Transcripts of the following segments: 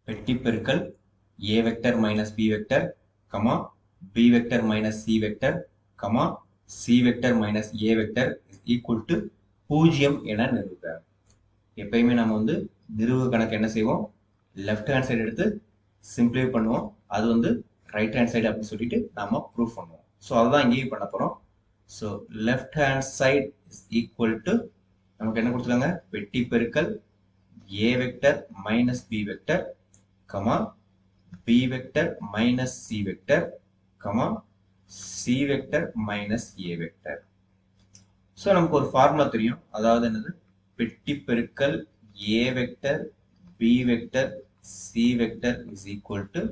வெட்டி பெருக்கல் a vector minus b vector comma b vector minus c vector comma c vector minus a vector equal to 0 என நிறுவுக. எப்பயுமே நம்ம வந்து நிறுவு கணக்கு என்ன செய்வோம், லெஃப்ட் ஹேண்ட் சைடு எடுத்து சிம்பிளிஃபை பண்ணுவோம், அது ரைட் ஹேண்ட் சைடு அப்படின்னு சொல்லிட்டு நாம ப்ரூவ் பண்ணுவோம். ஸோ அதுதான் இங்கேயும் பண்ண போறோம். So left hand side is equal to நமக்கு என்ன கொடுத்துருக்காங்க, வெட்டி பெருக்கல் a vector minus b vector comma b vector minus c vector comma c vector minus a vector. So நமக்கு ஒரு ஃபார்முலா தெரியும், அதாவது என்னது, வெட்டி பெருக்கல் a vector b vector c vector is equal to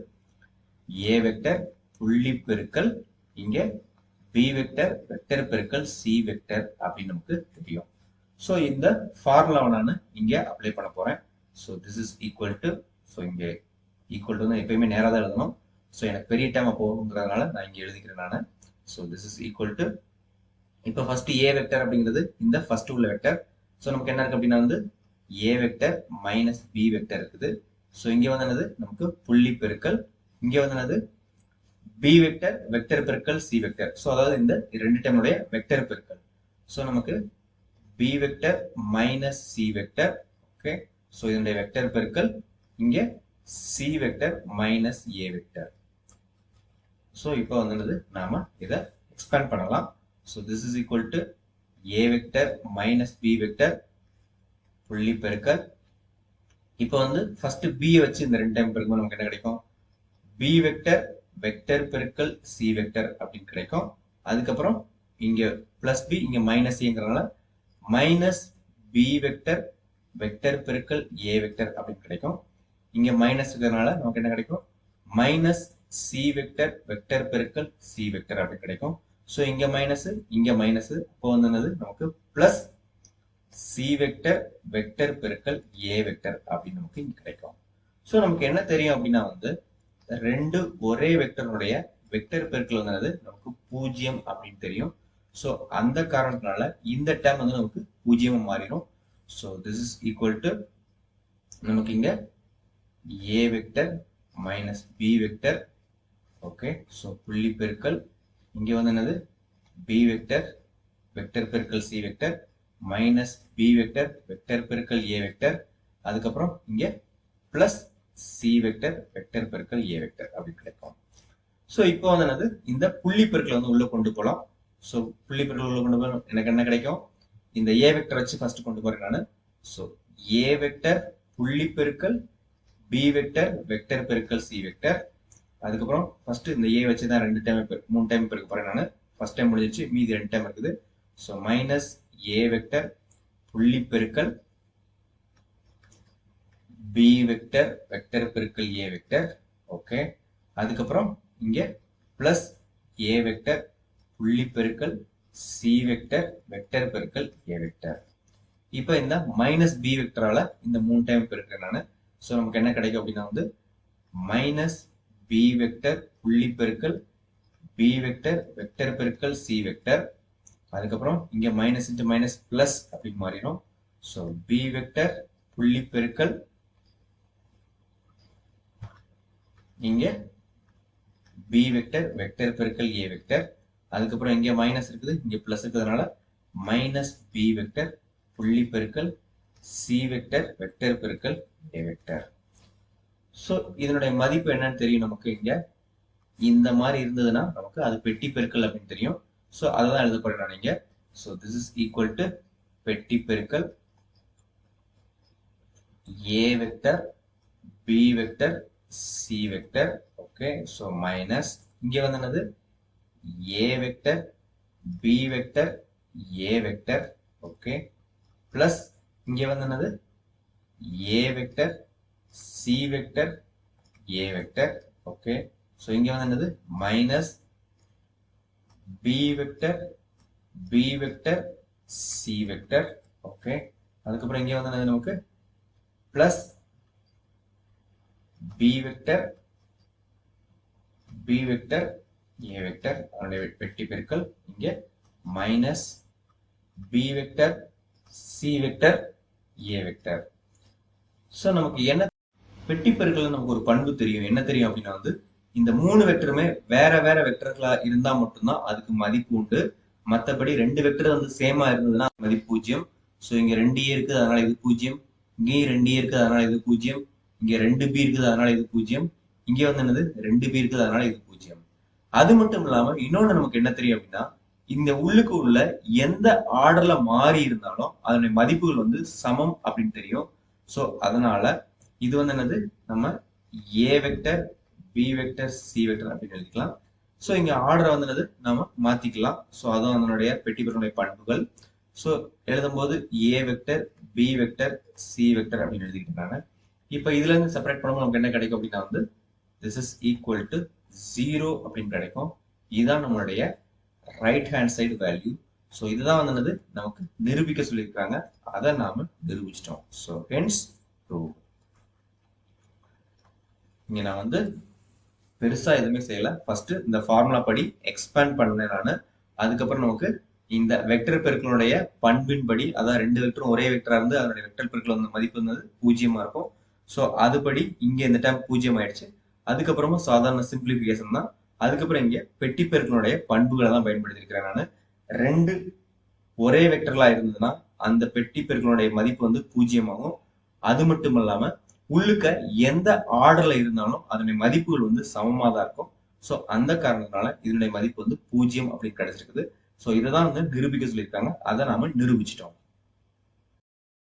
a vector புள்ளி பெருக்கல் இங்க b வெக்டர் வெக்டர் பெருக்கல் c வெக்டர் அப்படின்னு நமக்கு தெரியும். ஸோ இந்த ஃபார்முலாவை நான் இங்க அப்ளை பண்ண போறேன். So this is equal to, so இங்கே ஈக்குவல் டு எப்பயுமே நேராக தான் எழுதணும். ஸோ எனக்கு பெரிய டைம் போகுங்கிறதுனால நான் இங்கே எழுதிக்கிறேன் நான். So this is equal to, இப்போ ஃபர்ஸ்ட் ஏ வெக்டர் அப்படிங்கிறது இந்த ஃபர்ஸ்ட் உள்ள வெக்டர். ஸோ நமக்கு என்ன இருக்கு அப்படின்னா A vector minus B vector இருக்குது. ஸோ இங்கே என்னது நமக்கு புள்ளி பெருக்கல், இங்கே என்னது பி வெக்டர் வெக்டர் பெருக்கல் சி வெக்டர். ஸோ அதாவது இந்த ரெண்டு டைமுடைய வெக்டர் பெருக்கல். ஸோ நமக்கு B vector minus C vector. Okay, so இதனுடைய வெக்டர் பெருக்கல் இங்கே C vector minus A vector. So இப்போ நாம இதை எக்ஸ்பேண்ட் பண்ணலாம். So this is equal to A vector minus B vector புள்ளி பெருக்கல். இப்போ ஃபர்ஸ்ட் பி வச்சு இந்த ரெண்டு டைம் பெருக்கும்போது நமக்கு என்ன கிடைக்கும், பி வெக்டர் வெக்டர் பெருக்கல் சி வெக்டர் அப்படின்னு கிடைக்கும். அதுக்கப்புறம் இங்க பிளஸ் பி இங்க மைனஸ் ஏங்கிறதுனால மைனஸ் பி வெக்டர் வெக்டர் பெருக்கல் ஏ வெக்டர் அப்படின்னு கிடைக்கும். இங்க மைனஸ் இருக்கிறதுனால நமக்கு என்ன கிடைக்கும், மைனஸ் சி வெக்டர் வெக்டர் பெருக்கல் சி வெக்டர் அப்படி கிடைக்கும். ஸோ இங்க மைனஸ் இங்க மைனஸ், இப்போ நமக்கு பிளஸ் சி வெக்டர் வெக்டர் பெருக்கல் ஏ வெக்டர் அப்படின்னு நமக்கு இங்க கிடைக்கும். ஸோ நமக்கு என்ன தெரியும் அப்படின்னா ரெண்டு ஒரே வெக்டருடைய வெக்டர் பெருக்கல் நமக்கு 0 அப்படின்னு தெரியும். ஸோ அந்த காரணத்தினால இந்த டேர்ம் நமக்கு 0 மாறிடும். So this is equal to நமக்கு இங்க a vector minus b vector. Okay, so புள்ளி பெருக்கல் இங்க என்னது b வெக்டர் வெக்டர் பெருக்கல் c vector minus b vector vector பெருக்கல் a வெக்டர். அதுக்கப்புறம் இங்க பிளஸ் c வெக்டர் வெக்டர் பெருக்கல் a வெக்டர் அப்படி கிடைக்கும். ஸோ இப்போ என்னது இந்த புள்ளி பெருக்கல் உள்ள கொண்டு போகலாம். ஸோ புள்ளி பெருக்கல் உள்ள கொண்டு போக எனக்கு என்ன கிடைக்கும், இந்த a வெக்டர் வச்சு ஃபர்ஸ்ட் கொண்டு போறேன் நான். ஸோ a வெக்டர் புள்ளி பெருக்கல் b வெக்டர் வெக்டர் பெருக்கல் c வெக்டர். அதுக்கப்புறம் ஃபர்ஸ்ட் இந்த a வச்சு தான் மூணு டைம் பெருக்க போறேன் நான். ஃபர்ஸ்ட் டைம் முடிஞ்சிச்சு, மீதி ரெண்டு டைம் இருக்குது. ஸோ மைனஸ் a வெக்டர் புள்ளி பெருக்கல் b வெக்டர் வெக்டர் பெருக்கல் a வெக்டர். ஓகே, அதுக்கப்புறம் இங்க பிளஸ் a வெக்டர் புள்ளி பெருக்கல் c வெக்டர் வெக்டர் பெருக்கல் a வெக்டர். இப்போ இந்த மைனஸ் b வெக்டரால இந்த மூணு டைம் பெருக்கிறேன் நான். ஸோ நமக்கு என்ன கிடைக்கும் அப்படின்னா மைனஸ் பி வெக்டர் புள்ளி பெருக்கல் பி வெக்டர் வெக்டர் பெருக்கல் சி வெக்டர். அதுக்கப்புறம் இங்க மைனஸ் இன்ட்டு மைனஸ் பிளஸ் அப்படின்னு மாறிடும். ஸோ பி வெக்டர் புள்ளி பெருக்கல் இங்க பி வெக்டர் வெக்டர் பெருக்கல் ஏ வெக்டர். அதுக்கப்புறம் இங்க மைனஸ் இருக்குது, இங்க பிளஸ் இருக்கிறதுனால மைனஸ் பி வெக்டர் புள்ளி பெருக்கல் சி வெக்டர் வெக்டர் பெருக்கல் ஏ வெக்டர். ஸோ இதனுடைய மதிப்பு என்னன்னு தெரியும் நமக்கு. இங்க இந்த மாதிரி இருந்ததுன்னா நமக்கு அது பெட்டி பெருக்கல் அப்படின்னு தெரியும். ஸோ அதை தான் எழுத போறேன் நான் இங்க. So this is equal to பெட்டி பெருக்கல் A vector B vector C vector. Okay, so minus இங்க என்னது A vector B vector A vector. Okay, plus இங்க என்னது A vector C vector A vector. Okay, so இங்க என்னது minus B vector B vector C vector. Okay, அதுக்கப்புறம் இங்க என்னது நமக்கு plus B vector B vector A vector அதனுடைய வெட்டி பெருக்கல் இங்க minus B vector C vector A vector. So நமக்கு என்ன பெட்டி பெருக்கல்ல நமக்கு ஒரு பண்பு தெரியும். என்ன தெரியும் அப்படின்னா வந்து இந்த 3 வெக்டருமே வேற வேற வெக்டர்களா இருந்தா மட்டும்தான் அதுக்கு மதிப்பு உண்டு. மத்தபடி 2 வெக்டர் வந்து சேமா இருந்ததுன்னா மதிப்பு 0. ஸோ இங்க 2A இருக்குது அதனால இது 0. இங்கேயும் 2A இருக்குது அதனால இது 0. இங்க 2B இருக்குது அதனால இது 0. இங்க வந்து என்னது 2B இருக்குது அதனால இது 0. அது மட்டும் இல்லாம இன்னொன்னு நமக்கு என்ன தெரியும் அப்படின்னா இந்த உள்ளுக்கு உள்ள எந்த ஆர்டர்ல மாறி இருந்தாலும் அதனுடைய மதிப்புகள் வந்து சமம் அப்படின்னு தெரியும். ஸோ அதனால இது வந்து என்னது நம்ம A vector B vector C vector அப்படின்னு எழுதிக்கலாம். ஸோ இங்க ஆர்டரை வந்து என்னது நம்ம மாத்திக்கலாம். ஸோ அதுவும் அதனுடைய பெட்டிபெருனுடைய பண்புகள். ஸோ எழுதும்போது A vector B vector C vector அப்படின்னு எழுதிக்கிட்டாங்க. இப்போ இதுல இருந்து செப்பரேட் பண்ணும்போது நமக்கு என்ன கிடைக்கும் அப்படின்னா வந்து திஸ் இஸ் ஈக்குவல் டு 0 அப்படின்னு கிடைக்கும். இதுதான் நம்மளுடைய right hand side value. So இதுதான் வந்து என்னது நமக்கு நிரூபிக்க சொல்லியிருக்காங்க. அதை நாம நிரூபிச்சிட்டோம். So hence prove. இங்க நான் வந்து பெருசா எதுவுமே செய்யல. ஃபர்ஸ்ட் இந்த ஃபார்முலா படி எக்ஸ்பேண்ட் பண்ணேன் நான். அதுக்கப்புறம் நமக்கு இந்த வெக்டர் பெருக்களுடைய பண்பின் படி, அதாவது 2 வெக்டரும் ஒரே வெக்டரா இருந்து அதனுடைய வெக்டர் பெருக்கள் வந்து மதிப்பு வந்து 0 இருக்கும். ஸோ அதுபடி இங்க இந்த டைம் 0 ஆயிடுச்சு. அதுக்கப்புறமா சாதாரண சிம்பிளிபிகேஷன் தான். அதுக்கப்புறம் இங்க பெட்டி பெருக்களுடைய பண்புகளை தான் பயன்படுத்தியிருக்கிறேன் நான். 2 ஒரே வெக்டர்களா இருந்ததுன்னா அந்த பெட்டி பெருக்களுடைய மதிப்பு வந்து 0 ஆகும். அது மட்டும் இல்லாம உள்ளுக்க எந்த ஆர்டர்ல இருந்தாலும் அதனுடைய மதிப்புகள் வந்து சமமா தான் இருக்கும். ஸோ அந்த காரணத்தினால இதனுடைய மதிப்பு வந்து 0 அப்படின்னு கிடைச்சிருக்குது. ஸோ இதை தான் வந்து நிரூபிக்க சொல்லியிருக்காங்க. அதை நாம நிரூபிச்சிட்டோம்.